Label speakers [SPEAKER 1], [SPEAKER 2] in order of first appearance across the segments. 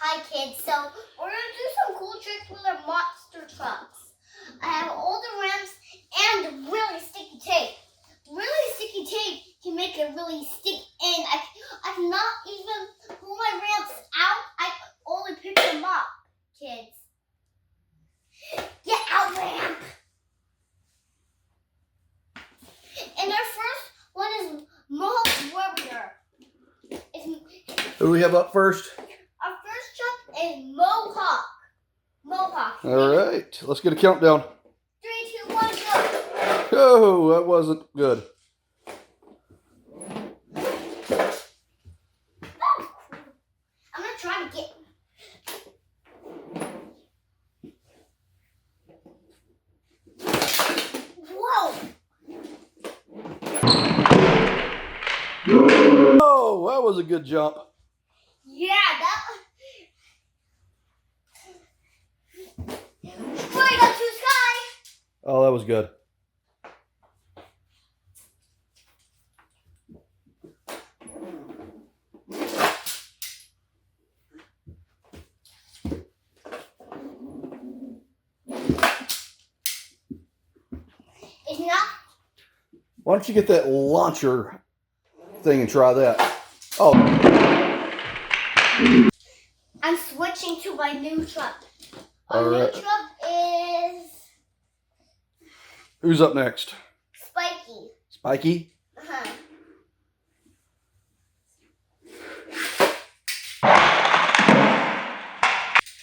[SPEAKER 1] Hi kids, so we're going to do some cool tricks with our monster trucks. I have all the ramps and really sticky tape. Really sticky tape can make it really stick in. I cannot even pull my ramps out. I only pick them up, kids. Get out, ramp! And our first one is Mohawk Warrior.
[SPEAKER 2] Who do we have up first?
[SPEAKER 1] Our first truck is Mohawk. Mohawk.
[SPEAKER 2] All right, let's get a countdown.
[SPEAKER 1] 3, 2, 1, go.
[SPEAKER 2] Oh, that wasn't good.
[SPEAKER 1] I'm gonna try to get. Whoa!
[SPEAKER 2] Oh, that was a good jump.
[SPEAKER 1] Yeah, that was. Straight up to the sky.
[SPEAKER 2] Oh, that was good.
[SPEAKER 1] It's not.
[SPEAKER 2] Why don't you get that launcher thing and try that? Oh.
[SPEAKER 1] I'm switching to my new truck.
[SPEAKER 2] All
[SPEAKER 1] Our new
[SPEAKER 2] right.
[SPEAKER 1] truck is
[SPEAKER 2] Who's up next?
[SPEAKER 1] Spiky.
[SPEAKER 2] Spiky?
[SPEAKER 1] Uh-huh.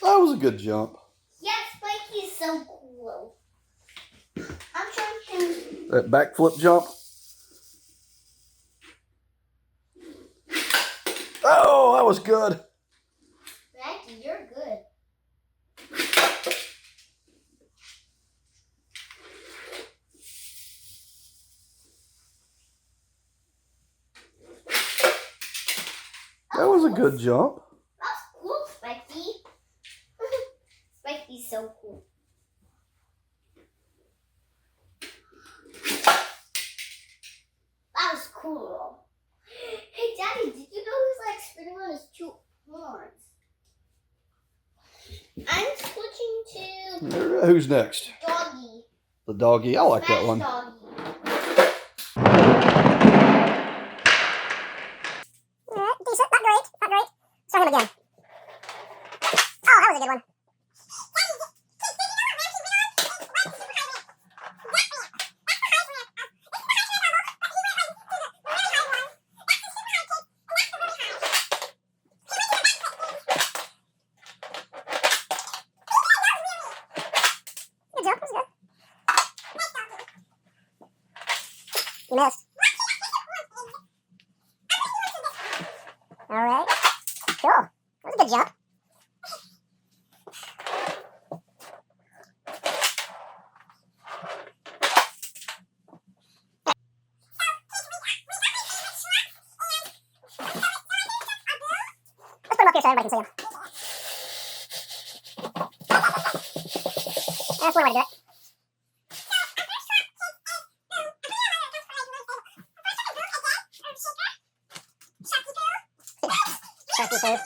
[SPEAKER 2] That was a good jump.
[SPEAKER 1] Yeah, Spiky is so cool. I'm trying to.
[SPEAKER 2] That backflip jump. Oh, that was good.
[SPEAKER 1] Spiky, you're good.
[SPEAKER 2] That was a good jump.
[SPEAKER 1] That's cool, Spiky. Spiky's so cool. That was cool. Hey, Daddy, did you know he's like spinning on his 2 horns? I'm switching to
[SPEAKER 2] All right, who's next?
[SPEAKER 1] Doggy.
[SPEAKER 2] The doggy. I like that
[SPEAKER 1] Smash
[SPEAKER 2] one.
[SPEAKER 1] Doggy.
[SPEAKER 3] Decent, not great, not great. Let's try him again. Oh, that was a good one. Good jump, that was good. You missed. All right. Cool. That was a good jump. Let's put him up here so everybody can see him. That's one way to do it. Sharky food.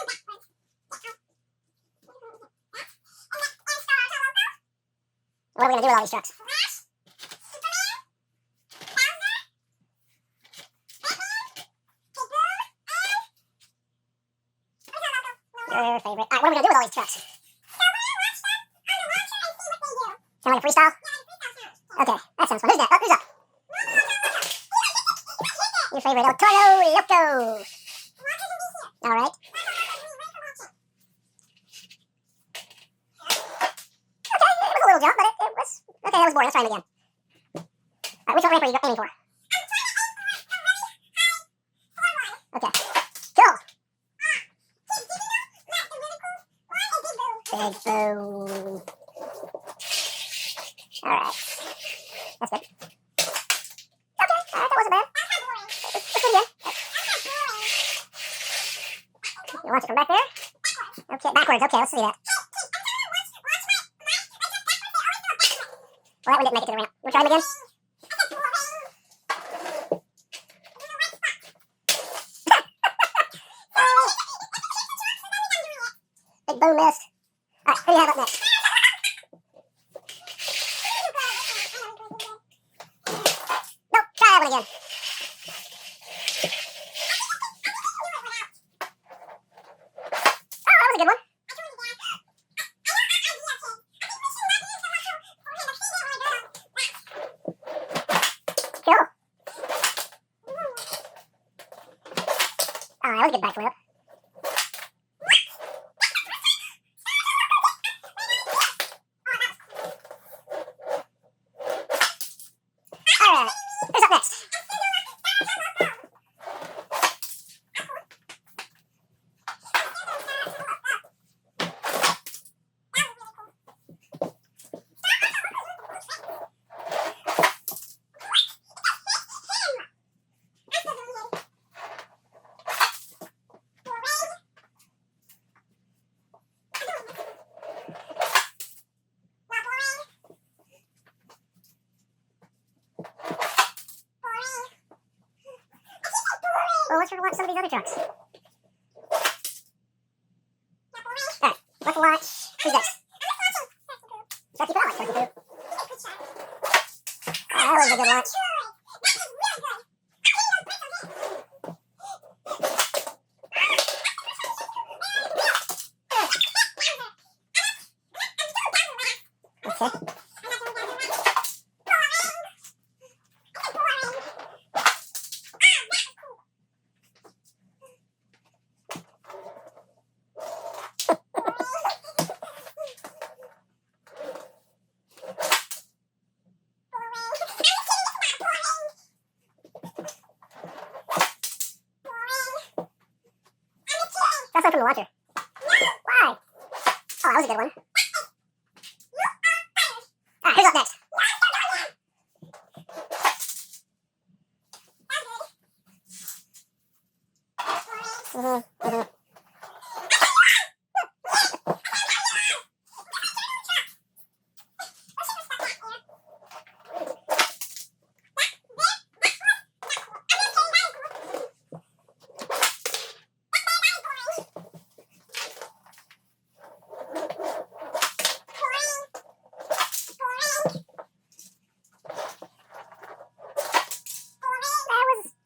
[SPEAKER 3] What are we going to do with all these trucks? Your favorite. All right, what are we going to do with all these trucks? Kind of like a freestyle? Okay, that sounds fun. Who's that? Oh, who's up? Your favorite, El Toro Loco. All right. Okay, it was a little jump, but it was... Okay, that was boring. Let's try him again. All right, which ramp are you aiming for? Okay, cool. Big boo. All right. That's good. Okay, all right, that wasn't bad. Let's do it again. You want it from back there? Okay, backwards. Okay, let's see that. Well, that one didn't make it to the ramp. You want to try him again? Big boom missed. Alright, who do you have up next? Nope, try that one again. Oh, that was a good one. Cool. Oh, that was a good backflip. Alright, who's up next? Well, let's watch some of these other trucks. Alright, let's watch. Who's next? Should I keep it on like Turkey Poo? That was a good watch. Okay. That's not from the launcher. Why? Oh, that was a good one. Alright, who's up next?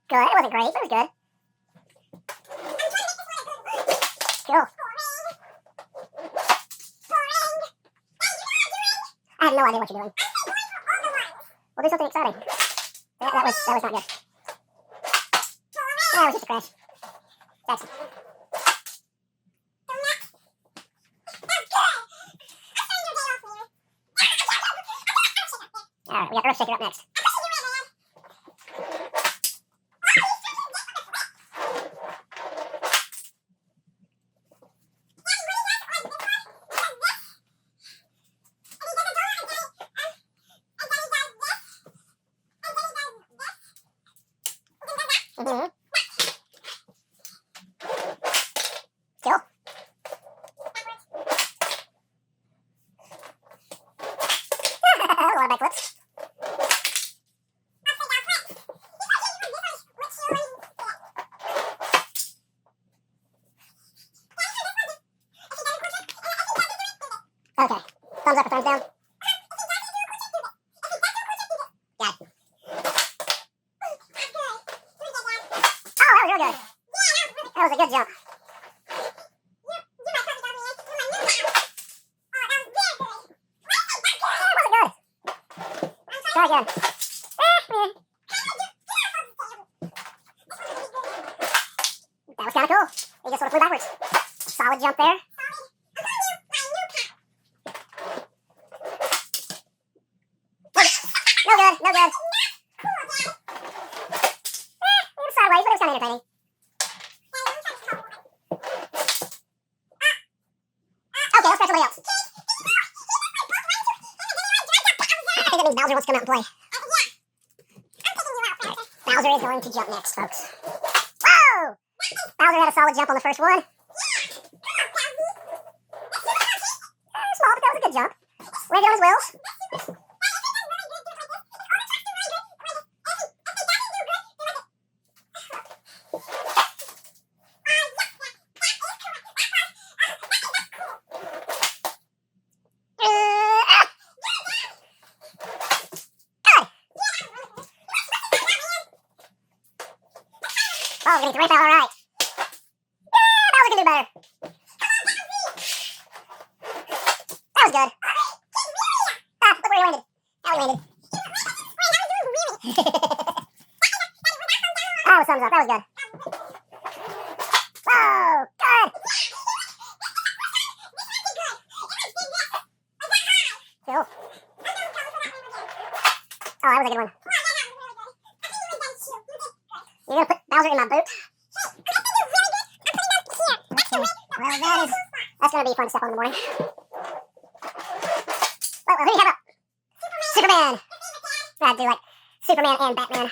[SPEAKER 3] Good. It wasn't great, but it was good. Cool. I have no idea what you're doing. We'll do something exciting. That was not good. That was just a crash. Jackson. Alright, we got Earth Shaker up next. Mm-hmm. Cool. A lot of backflips. Okay. Thumbs up or thumbs down? Got it. Oh, that was real good. That was a good jump. Try again. That was kind of cool. He just sort of flew backwards. Solid jump there. No good, no good. It was sideways, but it was kind of entertaining. Okay, let's try somebody else. I think that means Bowser wants to come out and play. Bowser is going to jump next, folks. Whoa! Bowser had a solid jump on the first one. Small, but that was a good jump. Landed on his wheels. we're getting 3 foul, all right. Yeah, Bowser can do better. That was good. Ah, look where he landed. How he landed. That was thumbs up. That was good. Whoa, good. Cool. Oh, that was a good one. You're gonna put Bowser in my boot? Well, that's gonna be fun stuff in the morning. Well, who do you have up? Superman. I'd do like Superman and Batman.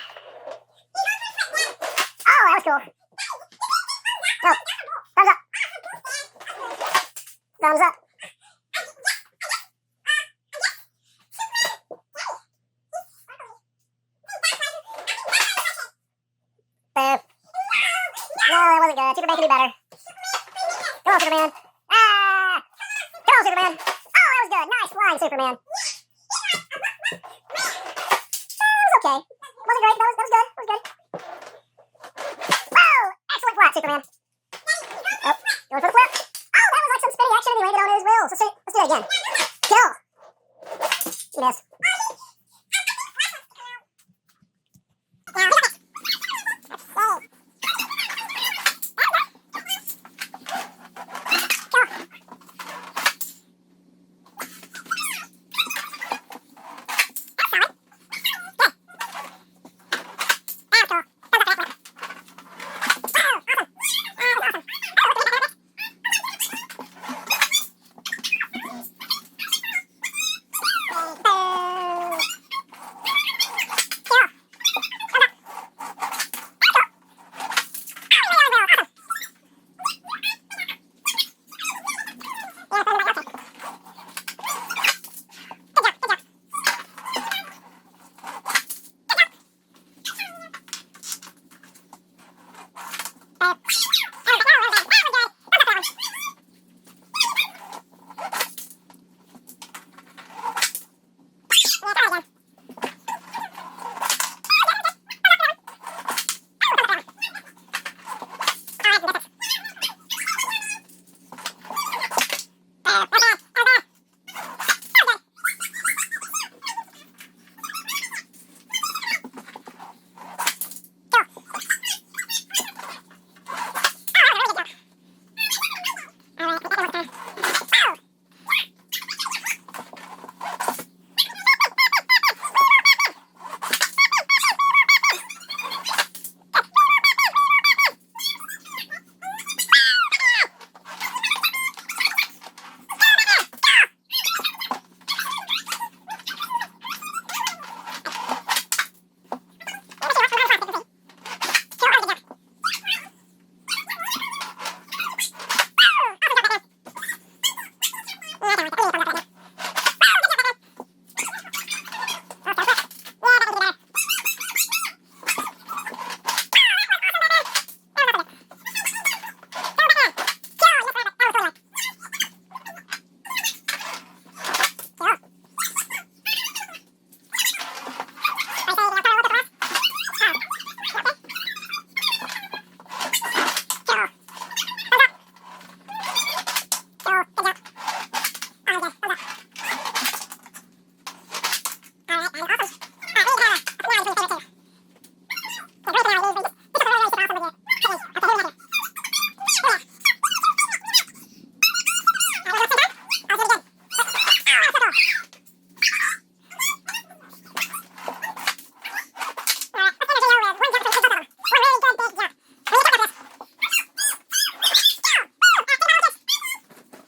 [SPEAKER 3] Oh, that was cool. Oh, thumbs up. Thumbs up. Boo. No, that wasn't good. Superman can do better. Come on, Superman. Ah! Come on, Superman. Oh, that was good. Nice flying, Superman. That was okay. Wasn't great. That was good. That was good. Whoa! Excellent flat, Superman. Oh, going for the flip. Oh, that was like some spinning action and he landed on his wheels. Let's do it again. Kill. You missed.